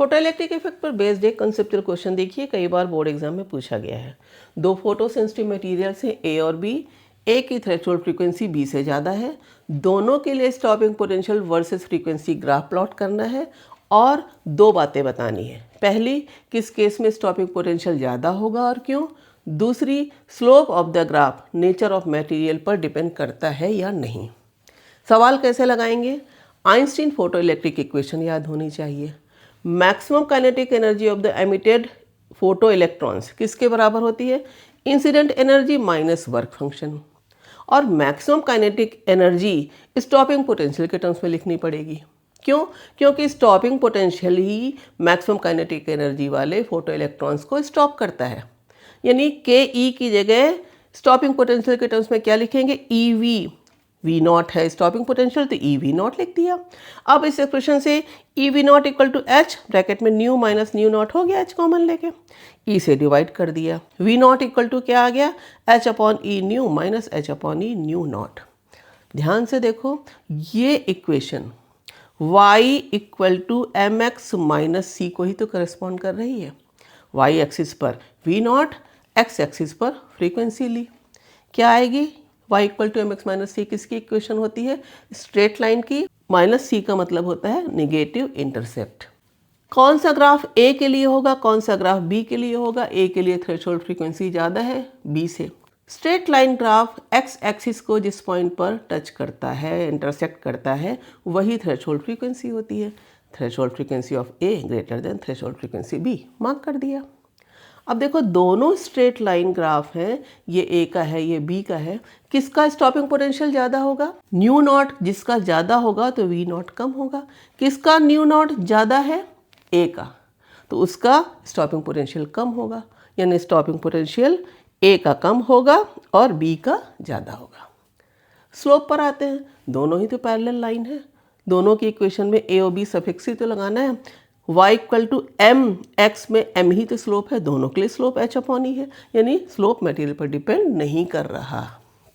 Photoelectric effect पर based एक conceptual question देखिए, कई बार बोर्ड एग्जाम में पूछा गया है। दो फोटो सेंसिटिव मटेरियल्स हैं ए और बी, ए की थ्रेशोल्ड फ्रीक्वेंसी बी से ज़्यादा है। दोनों के लिए stopping potential versus frequency graph plot करना है और दो बातें बतानी है। पहली, किस केस में स्टॉपिंग पोटेंशियल ज़्यादा होगा और क्यों। दूसरी, slope of the graph nature of material पर डिपेंड करता है या नहीं। सवाल कैसे लगाएंगे। आइंस्टीन फोटोइलेक्ट्रिक इक्वेशन याद होनी चाहिए। Maximum kinetic energy of the emitted photo electrons किसके बराबर होती है, incident energy minus work function. और maximum kinetic energy stopping potential के टर्म्स में लिखनी पड़ेगी। क्यों? क्योंकि स्टॉपिंग पोटेंशियल ही मैक्सिमम काइनेटिक एनर्जी वाले फोटो इलेक्ट्रॉन्स को स्टॉप करता है। यानी के ई की जगह स्टॉपिंग पोटेंशियल के टर्म्स में क्या लिखेंगे, ई वी। वी नॉट है स्टॉपिंग पोटेंशियल, तो ई वी नॉट लिख दिया। अब इस एक्सप्रेशन से E V naught equal to H, bracket में न्यू माइनस न्यू नॉट हो गया, एच कॉमन लेके ई से डिवाइड कर दिया। वी नॉट इक्वल टू क्या आ गया, h upon e nu minus h upon e nu naught. ध्यान से देखो, ये equation y equal to M x minus c को ही तो करस्पॉन्ड कर रही है। y एक्सिस पर वी नॉट, एक्स एक्सिस पर फ्रीक्वेंसी ली, क्या आएगी, y equal to M x minus c किसकी इक्वेशन होती है, स्ट्रेट लाइन की। माइनस सी का मतलब होता है निगेटिव इंटरसेप्ट। कौन सा ग्राफ ए के लिए होगा, कौन सा ग्राफ बी के लिए होगा। ए के लिए थ्रेशोल्ड फ्रीक्वेंसी ज़्यादा है बी से। Straight line graph x axis को जिस पॉइंट पर टच करता है, इंटरसेक्ट करता है, वही थ्रेशोल्ड फ्रीक्वेंसी होती है। Threshold frequency of A greater than threshold frequency B, mark कर दिया। अब देखो, दोनों स्ट्रेट लाइन ग्राफ हैं, ये ए का है ये बी का है। किसका स्टॉपिंग पोटेंशियल ज़्यादा होगा, न्यू नॉट जिसका ज़्यादा होगा तो वी नॉट कम होगा। किसका न्यू नॉट ज़्यादा है, ए का, तो उसका स्टॉपिंग पोटेंशियल कम होगा। यानी स्टॉपिंग पोटेंशियल ए का कम होगा और बी का ज़्यादा होगा। स्लोप पर आते हैं, दोनों ही तो पैरेलल लाइन है। दोनों की इक्वेशन में ए और बी सफिक्स ही तो लगाना है। y equal to M X में m ही तो स्लोप है, दोनों के लिए स्लोप h अपॉन ही है, यानी स्लोप मटेरियल पर डिपेंड नहीं कर रहा।